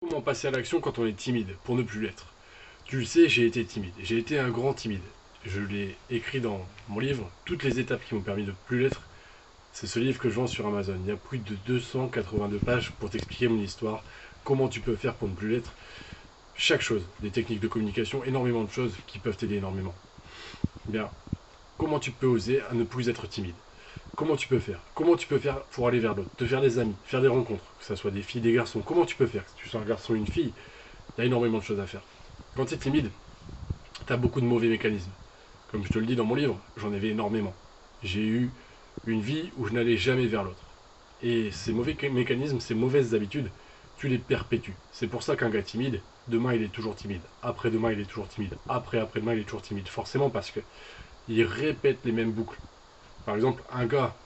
Comment passer à l'action quand on est timide, pour ne plus l'être? Tu le sais, j'ai été timide. J'ai été un grand timide. Je l'ai écrit dans mon livre, toutes les étapes qui m'ont permis de plus l'être. C'est ce livre que je vends sur Amazon. Il y a plus de 282 pages pour t'expliquer mon histoire, comment tu peux faire pour ne plus l'être. Chaque chose, des techniques de communication, énormément de choses qui peuvent t'aider énormément. Bien, comment tu peux oser à ne plus être timide? Comment tu peux faire? Comment tu peux faire pour aller vers l'autre? Te faire des amis, faire des rencontres, que ce soit des filles, des garçons. Comment tu peux faire? Si tu sois un garçon ou une fille, il y a énormément de choses à faire. Quand tu es timide, tu as beaucoup de mauvais mécanismes. Comme je te le dis dans mon livre, j'en avais énormément. J'ai eu une vie où je n'allais jamais vers l'autre. Et ces mauvais mécanismes, ces mauvaises habitudes, tu les perpétues. C'est pour ça qu'un gars timide, demain il est toujours timide. Après-demain il est toujours timide. Après-après-demain il est toujours timide. Forcément parce que il répète les mêmes boucles. Par exemple, un gars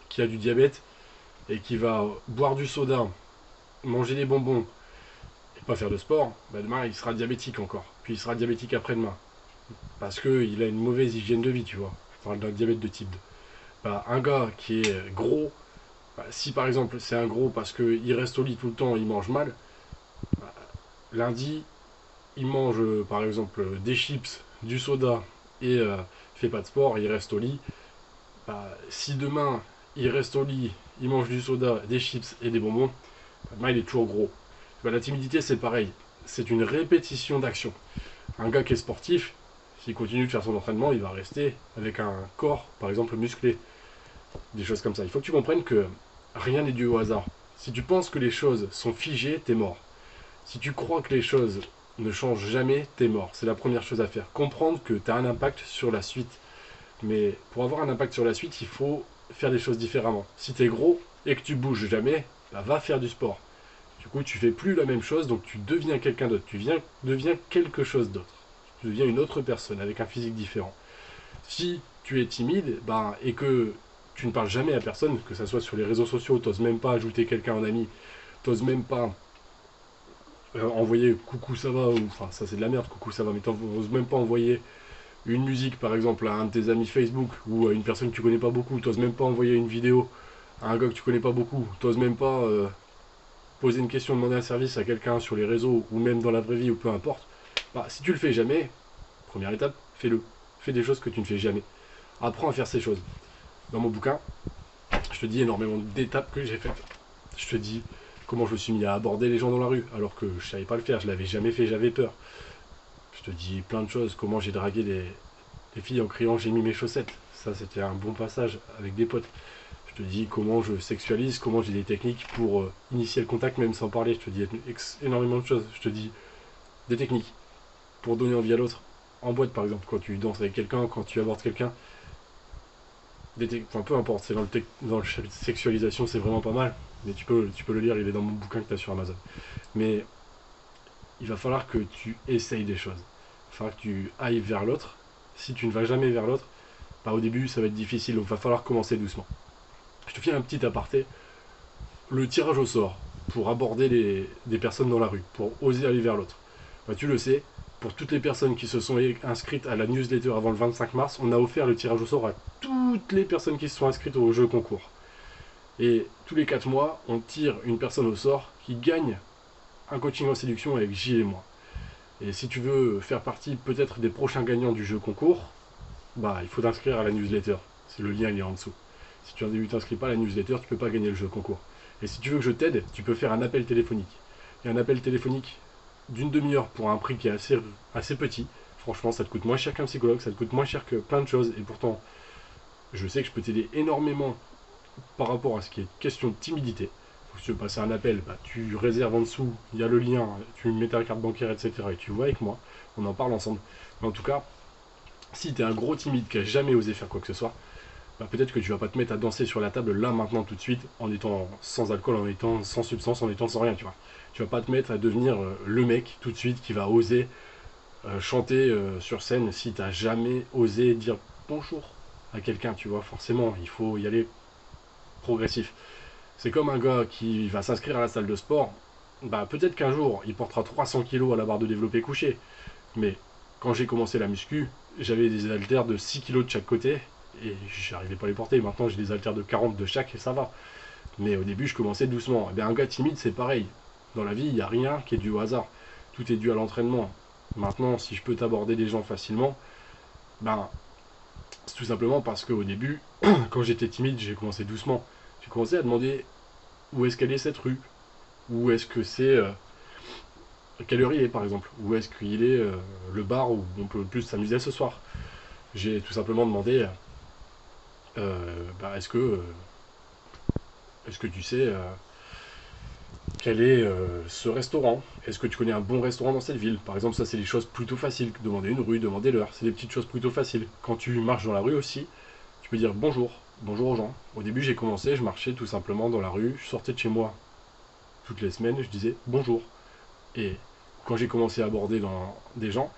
qui a du diabète et qui va boire du soda, manger des bonbons et pas faire de sport, bah demain il sera diabétique encore. Puis il sera diabétique après-demain. Parce qu'il a une mauvaise hygiène de vie, tu vois. Je parle d'un diabète de type 2. Bah, un gars qui est gros, bah, si par exemple c'est un gros parce qu'il reste au lit tout le temps, il mange mal, bah, lundi, il mange par exemple des chips, du soda et il fait pas de sport, il reste au lit. Bah, si demain il reste au lit, il mange du soda, des chips et des bonbons, bah, demain il est toujours gros. Bah, la timidité c'est pareil, c'est une répétition d'action. Un gars qui est sportif, s'il continue de faire son entraînement, il va rester avec un corps, par exemple, musclé. Des choses comme ça. Il faut que tu comprennes que rien n'est dû au hasard. Si tu penses que les choses sont figées, t'es mort. Si tu crois que les choses ne changent jamais, t'es mort. C'est la première chose à faire. Comprendre que tu as un impact sur la suite. Mais pour avoir un impact sur la suite, il faut faire des choses différemment. Si t'es gros et que tu bouges jamais, bah va faire du sport. Du coup, tu fais plus la même chose, donc tu deviens quelqu'un d'autre. Tu deviens quelque chose d'autre. Tu deviens une autre personne avec un physique différent. Si tu es timide et que tu ne parles jamais à personne, que ce soit sur les réseaux sociaux, tu n'oses même pas ajouter quelqu'un en ami, tu n'oses même pas envoyer coucou ça va, ou enfin ça c'est de la merde, coucou ça va, mais tu n'oses même pas envoyer une musique par exemple à un de tes amis Facebook ou à une personne que tu connais pas beaucoup, tu n'oses même pas envoyer une vidéo à un gars que tu connais pas beaucoup, tu n'oses même pas poser une question, demander un service à quelqu'un sur les réseaux ou même dans la vraie vie ou peu importe, si tu le fais jamais, première étape, fais-le. Fais des choses que tu ne fais jamais. Apprends à faire ces choses. Dans mon bouquin, je te dis énormément d'étapes que j'ai faites. Je te dis comment je me suis mis à aborder les gens dans la rue, alors que je savais pas le faire, je l'avais jamais fait, j'avais peur. Je te dis plein de choses, comment j'ai dragué les filles en criant j'ai mis mes chaussettes. Ça, c'était un bon passage avec des potes. Je te dis comment je sexualise, comment j'ai des techniques pour initier le contact même sans parler. Je te dis énormément de choses. Je te dis des techniques pour donner envie à l'autre. En boîte, par exemple, quand tu danses avec quelqu'un, quand tu abordes quelqu'un, enfin, peu importe, c'est dans le chapitre sexualisation, c'est vraiment pas mal. Mais tu peux le lire, il est dans mon bouquin que tu as sur Amazon. Mais il va falloir que tu essayes des choses. Il va falloir que tu ailles vers l'autre. Si tu ne vas jamais vers l'autre, au début, ça va être difficile, donc il va falloir commencer doucement. Je te fais un petit aparté. Le tirage au sort pour aborder des personnes dans la rue, pour oser aller vers l'autre. Tu le sais, pour toutes les personnes qui se sont inscrites à la newsletter avant le 25 mars, on a offert le tirage au sort à toutes les personnes qui se sont inscrites au jeu concours. Et tous les 4 mois, on tire une personne au sort qui gagne un coaching en séduction avec Gilles et moi. Et si tu veux faire partie peut-être des prochains gagnants du jeu concours, il faut t'inscrire à la newsletter. C'est le lien, il est en dessous. Si tu ne t'inscris pas à la newsletter, tu ne peux pas gagner le jeu concours. Et si tu veux que je t'aide, tu peux faire un appel téléphonique. Et un appel téléphonique d'une demi-heure pour un prix qui est assez petit. Franchement, ça te coûte moins cher qu'un psychologue, ça te coûte moins cher que plein de choses. Et pourtant, je sais que je peux t'aider énormément par rapport à ce qui est question de timidité. Si tu veux passer un appel, tu réserves en dessous, il y a le lien, tu mets ta carte bancaire, etc. Et tu vois avec moi, on en parle ensemble. Mais en tout cas, si tu es un gros timide qui a jamais osé faire quoi que ce soit, peut-être que tu vas pas te mettre à danser sur la table là maintenant tout de suite en étant sans alcool, en étant sans substance, en étant sans rien, tu vois. Tu vas pas te mettre à devenir le mec tout de suite qui va oser chanter sur scène si tu n'as jamais osé dire bonjour à quelqu'un, tu vois. Forcément, il faut y aller progressif. C'est comme un gars qui va s'inscrire à la salle de sport. Peut-être qu'un jour, il portera 300 kilos à la barre de développé couché. Mais quand j'ai commencé la muscu, j'avais des haltères de 6 kilos de chaque côté. Et j'arrivais pas à les porter. Maintenant, j'ai des haltères de 40 de chaque et ça va. Mais au début, je commençais doucement. Un gars timide, c'est pareil. Dans la vie, il n'y a rien qui est dû au hasard. Tout est dû à l'entraînement. Maintenant, si je peux t'aborder des gens facilement, ben, c'est tout simplement parce qu'au début, quand j'étais timide, j'ai commencé doucement. J'ai commencé à demander où est-ce qu'elle est cette rue, où est-ce que c'est, quelle heure il est par exemple, où est-ce qu'il est le bar où on peut le plus s'amuser ce soir. J'ai tout simplement demandé, bah, est-ce que tu sais quel est ce restaurant? Est-ce que tu connais un bon restaurant dans cette ville? Par exemple, ça c'est des choses plutôt faciles. Demander une rue, demander l'heure, c'est des petites choses plutôt faciles. Quand tu marches dans la rue aussi, tu peux dire bonjour, bonjour aux gens. Au début j'ai commencé, je marchais tout simplement dans la rue, je sortais de chez moi toutes les semaines, je disais bonjour. Et quand j'ai commencé à aborder dans des gens,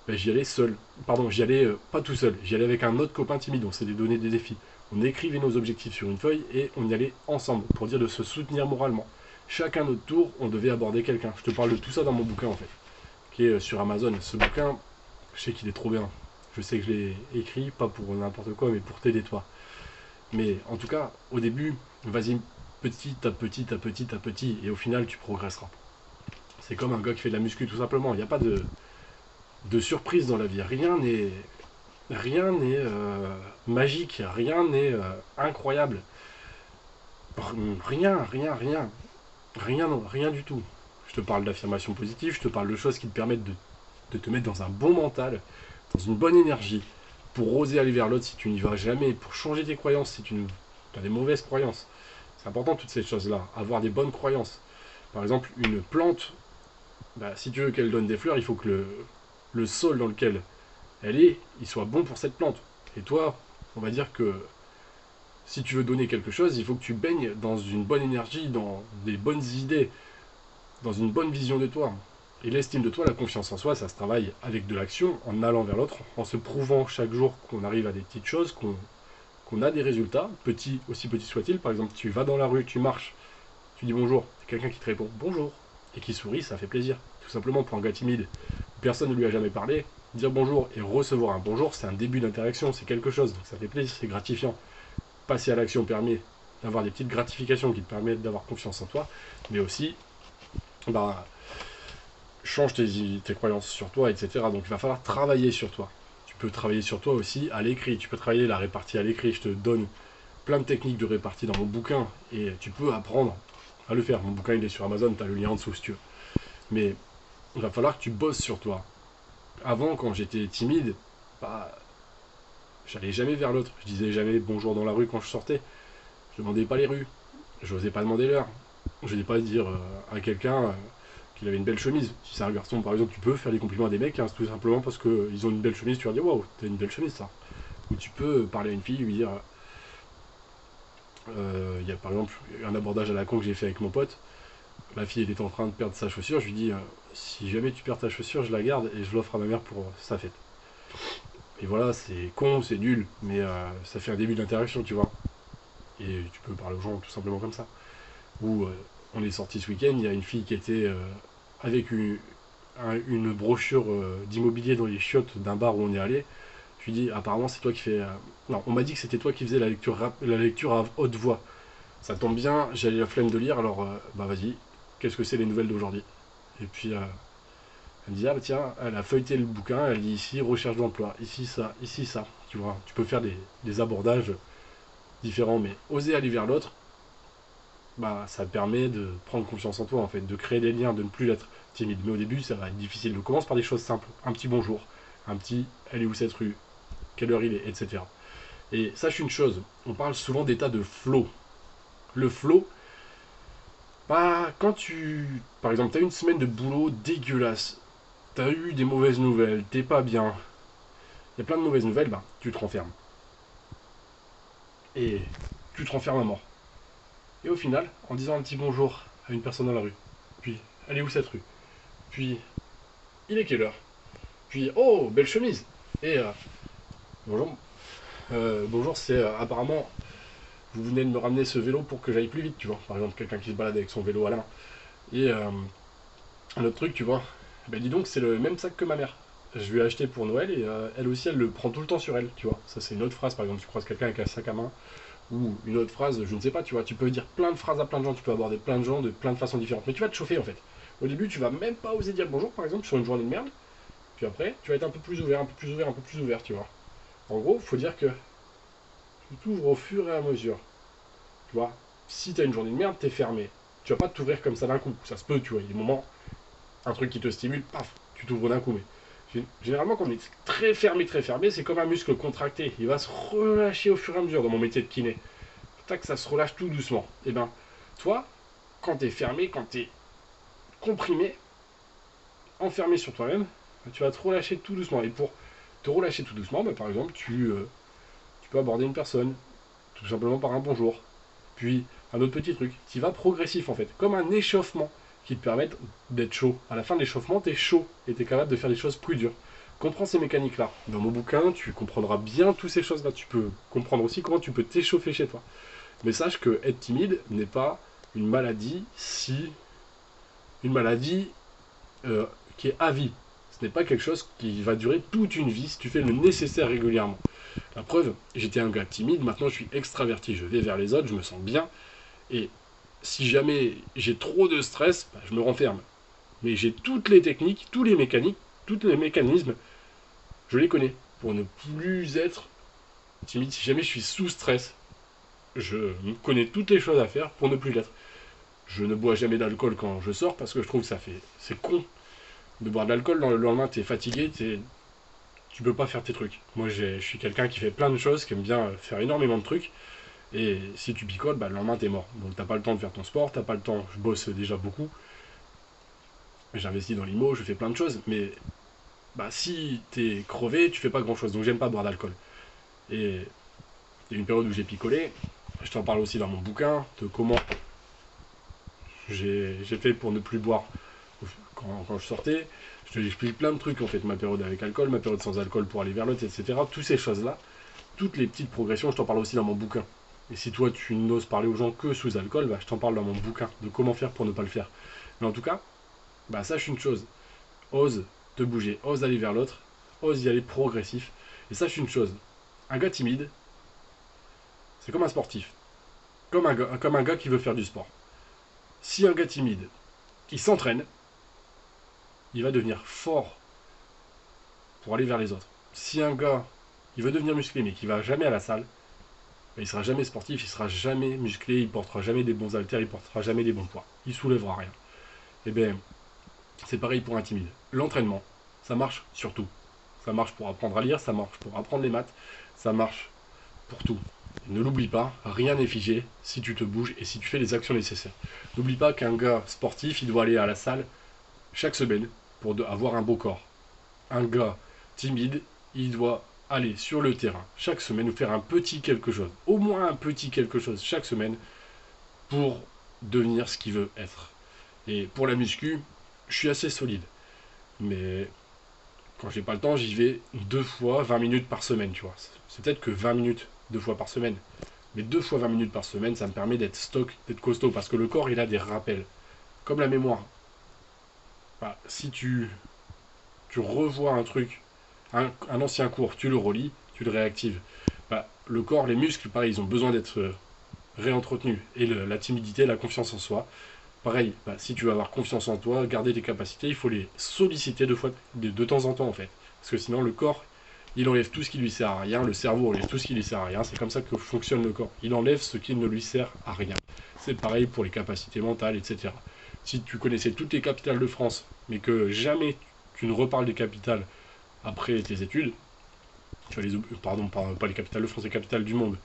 ben, j'y allais seul. Pardon, j'y allais pas tout seul, j'y allais avec un autre copain timide, on s'est donné des défis. On écrivait nos objectifs sur une feuille et on y allait ensemble pour dire de se soutenir moralement. Chacun notre tour, on devait aborder quelqu'un. Je te parle de tout ça dans mon bouquin en fait, qui est sur Amazon. Ce bouquin, je sais qu'il est trop bien. Je sais que je l'ai écrit, pas pour n'importe quoi, mais pour t'aider toi. Mais en tout cas, au début, vas-y petit à petit, à petit, à petit, et au final, tu progresseras. C'est comme un gars qui fait de la muscu, tout simplement. Il n'y a pas de surprise dans la vie. Rien n'est magique, rien n'est incroyable. Rien du tout. Je te parle d'affirmations positives, je te parle de choses qui te permettent de te mettre dans un bon mental, dans une bonne énergie, pour oser aller vers l'autre si tu n'y vas jamais, pour changer tes croyances si tu as des mauvaises croyances. C'est important toutes ces choses-là, avoir des bonnes croyances. Par exemple, une plante, bah, si tu veux qu'elle donne des fleurs, il faut que le sol dans lequel elle est, il soit bon pour cette plante. Et toi, on va dire que si tu veux donner quelque chose, il faut que tu baignes dans une bonne énergie, dans des bonnes idées, dans une bonne vision de toi. Et l'estime de toi, la confiance en soi, ça se travaille avec de l'action, en allant vers l'autre, en se prouvant chaque jour qu'on arrive à des petites choses, qu'on a des résultats, petits, aussi petits soient-ils. Par exemple, tu vas dans la rue, tu marches, tu dis bonjour, quelqu'un qui te répond bonjour, et qui sourit, ça fait plaisir. Tout simplement pour un gars timide, personne ne lui a jamais parlé, dire bonjour et recevoir un bonjour, c'est un début d'interaction, c'est quelque chose, donc ça fait plaisir, c'est gratifiant. Passer à l'action permet d'avoir des petites gratifications qui te permettent d'avoir confiance en toi, mais aussi, bah, change tes croyances sur toi, etc. Donc il va falloir travailler sur toi. Tu peux travailler sur toi aussi à l'écrit, tu peux travailler la répartie à l'écrit, je te donne plein de techniques de répartie dans mon bouquin, et tu peux apprendre à le faire. Mon bouquin il est sur Amazon, tu as le lien en dessous si tu veux. Mais il va falloir que tu bosses sur toi. Avant, quand j'étais timide, bah, j'allais jamais vers l'autre. Je disais jamais bonjour dans la rue quand je sortais. Je demandais pas les rues. Je n'osais pas demander l'heure. Je n'osais pas dire à quelqu'un qu'il avait une belle chemise. Si c'est un garçon, par exemple, tu peux faire des compliments à des mecs, hein, tout simplement parce qu'ils ont une belle chemise, tu vas dire waouh, t'as une belle chemise ça. Ou tu peux parler à une fille, lui dire il y a par exemple un abordage à la con que j'ai fait avec mon pote. Ma fille était en train de perdre sa chaussure, je lui dis si jamais tu perds ta chaussure, je la garde et je l'offre à ma mère pour sa fête. Et voilà, c'est con, c'est nul, mais ça fait un début d'interaction, tu vois. Et tu peux parler aux gens tout simplement comme ça. Ou on est sorti ce week-end, il y a une fille qui était avec une brochure d'immobilier dans les chiottes d'un bar où on est allé. Je lui dis apparemment c'est toi qui fais. Non, on m'a dit que c'était toi qui faisais la lecture à haute voix. Ça tombe bien, j'avais la flemme de lire, alors bah vas-y, qu'est-ce que c'est les nouvelles d'aujourd'hui? Et puis elle me dit ah bah tiens, elle a feuilleté le bouquin, elle dit ici recherche d'emploi, ici ça, tu vois, tu peux faire des abordages différents, mais oser aller vers l'autre, bah ça permet de prendre confiance en toi en fait, de créer des liens, de ne plus être timide. Mais au début ça va être difficile. Donc commence par des choses simples, un petit bonjour, un petit elle est où cette rue, quelle heure il est, etc. Et sache une chose, on parle souvent d'état de flow. Le flow, bah quand par exemple, t'as une semaine de boulot dégueulasse, t'as eu des mauvaises nouvelles, t'es pas bien, il y a plein de mauvaises nouvelles, bah tu te renfermes. Et tu te renfermes à mort. Et au final, en disant un petit bonjour à une personne dans la rue, puis elle est où cette rue, puis il est quelle heure, puis oh belle chemise, et bonjour, bonjour c'est apparemment vous venez de me ramener ce vélo pour que j'aille plus vite, tu vois, par exemple quelqu'un qui se balade avec son vélo à la main. Et un autre truc, tu vois, ben dis donc c'est le même sac que ma mère. Je lui ai acheté pour Noël et elle aussi elle le prend tout le temps sur elle, tu vois. Ça c'est une autre phrase, par exemple tu croises quelqu'un avec un sac à main, ou une autre phrase, je ne sais pas, tu vois, tu peux dire plein de phrases à plein de gens, tu peux aborder plein de gens de plein de façons différentes, mais tu vas te chauffer en fait. Au début, tu vas même pas oser dire bonjour, par exemple, sur une journée de merde. Puis après, tu vas être un peu plus ouvert, un peu plus ouvert, un peu plus ouvert, tu vois. En gros, faut dire que tu t'ouvres au fur et à mesure. Tu vois, si t'as une journée de merde, t'es fermé. Tu vas pas t'ouvrir comme ça d'un coup. Ça se peut, tu vois. Il y a des moments, un truc qui te stimule, paf, tu t'ouvres d'un coup. Mais généralement, quand on est très fermé, c'est comme un muscle contracté. Il va se relâcher au fur et à mesure dans mon métier de kiné. Tac, ça se relâche tout doucement. Et ben, toi, quand t'es fermé, quand t'es comprimé, enfermé sur toi-même, tu vas te relâcher tout doucement. Et pour te relâcher tout doucement, par exemple, tu peux aborder une personne, tout simplement par un bonjour. Puis, un autre petit truc, tu vas progressif en fait, comme un échauffement qui te permet d'être chaud. À la fin de l'échauffement, tu es chaud et tu es capable de faire des choses plus dures. Comprends ces mécaniques-là. Dans mon bouquin, tu comprendras bien toutes ces choses-là. Tu peux comprendre aussi comment tu peux t'échauffer chez toi. Mais sache que être timide n'est pas une maladie une maladie qui est à vie. Ce n'est pas quelque chose qui va durer toute une vie si tu fais le nécessaire régulièrement. La preuve, j'étais un gars timide, maintenant je suis extraverti, je vais vers les autres, je me sens bien, et si jamais j'ai trop de stress, je me renferme. Mais j'ai toutes les techniques, tous les mécaniques, tous les mécanismes, je les connais, pour ne plus être timide. Si jamais je suis sous stress, je connais toutes les choses à faire pour ne plus l'être. Je ne bois jamais d'alcool quand je sors parce que je trouve que c'est con de boire de l'alcool. Le lendemain, t'es fatigué, tu peux pas faire tes trucs. Moi, je suis quelqu'un qui fait plein de choses, qui aime bien faire énormément de trucs. Et si tu picoles, le lendemain, t'es mort. Donc, t'as pas le temps de faire ton sport, t'as pas le temps. Je bosse déjà beaucoup. J'investis dans l'IMO, je fais plein de choses. Mais si t'es crevé, tu fais pas grand chose. Donc, j'aime pas boire d'alcool. Et il y a une période où j'ai picolé. Je t'en parle aussi dans mon bouquin de comment j'ai fait pour ne plus boire quand je sortais. Je t'explique plein de trucs en fait, ma période avec alcool, ma période sans alcool pour aller vers l'autre, etc. Toutes ces choses-là, toutes les petites progressions, je t'en parle aussi dans mon bouquin. Et si toi tu n'oses parler aux gens que sous alcool, je t'en parle dans mon bouquin de comment faire pour ne pas le faire. Mais en tout cas, sache une chose, ose te bouger, ose aller vers l'autre, ose y aller progressif. Et sache une chose, un gars timide, c'est comme un sportif, comme un gars qui veut faire du sport. Si un gars timide, il s'entraîne, il va devenir fort pour aller vers les autres. Si un gars, il veut devenir musclé mais qui va jamais à la salle, il sera jamais sportif, il sera jamais musclé, il portera jamais des bons haltères, il portera jamais des bons poids. Il soulèvera rien. Et bien, c'est pareil pour un timide. L'entraînement, ça marche sur tout. Ça marche pour apprendre à lire, ça marche pour apprendre les maths, ça marche pour tout. Ne l'oublie pas, rien n'est figé si tu te bouges et si tu fais les actions nécessaires. N'oublie pas qu'un gars sportif, il doit aller à la salle chaque semaine pour avoir un beau corps. Un gars timide, il doit aller sur le terrain chaque semaine ou faire un petit quelque chose, au moins un petit quelque chose chaque semaine pour devenir ce qu'il veut être. Et pour la muscu, je suis assez solide. Mais quand j'ai pas le temps, j'y vais 2 fois 20 minutes par semaine, tu vois. C'est peut-être que 20 minutes 2 fois par semaine. Mais 2 fois 20 minutes par semaine, ça me permet d'être stock, d'être costaud, parce que le corps, il a des rappels. Comme la mémoire. Si tu revois un truc, un ancien cours, tu le relis, tu le réactives. Le corps, les muscles, pareil, ils ont besoin d'être réentretenus. Et la timidité, la confiance en soi, pareil, si tu veux avoir confiance en toi, garder tes capacités, il faut les solliciter de temps en temps en fait. Parce que sinon le corps, il enlève tout ce qui lui sert à rien, le cerveau enlève tout ce qui lui sert à rien, c'est comme ça que fonctionne le corps. Il enlève ce qui ne lui sert à rien. C'est pareil pour les capacités mentales, etc. Si tu connaissais toutes les capitales de France, mais que jamais tu ne reparles des capitales après tes études, tu vas pardon, pas les capitales de France, les capitales du monde.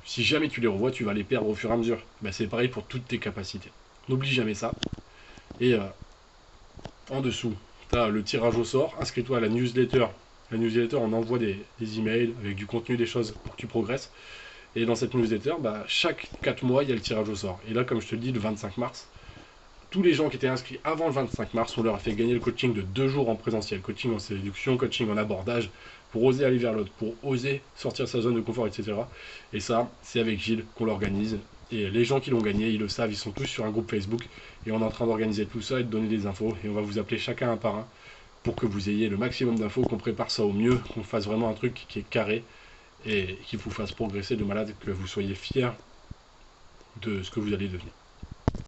Si jamais tu les revois, tu vas les perdre au fur et à mesure. C'est pareil pour toutes tes capacités. N'oublie jamais ça. Et en dessous, tu as le tirage au sort. Inscris-toi à la newsletter. La newsletter, on envoie des emails avec du contenu, des choses pour que tu progresses. Et dans cette newsletter, chaque 4 mois, il y a le tirage au sort. Et là, comme je te le dis, le 25 mars, tous les gens qui étaient inscrits avant le 25 mars, on leur a fait gagner le coaching de 2 jours en présentiel. Coaching en séduction, coaching en abordage, pour oser aller vers l'autre, pour oser sortir de sa zone de confort, etc. Et ça, c'est avec Gilles qu'on l'organise. Et les gens qui l'ont gagné, ils le savent, ils sont tous sur un groupe Facebook. Et on est en train d'organiser tout ça et de donner des infos. Et on va vous appeler chacun un par un pour que vous ayez le maximum d'infos, qu'on prépare ça au mieux, qu'on fasse vraiment un truc qui est carré et qui vous fasse progresser de malade, que vous soyez fiers de ce que vous allez devenir.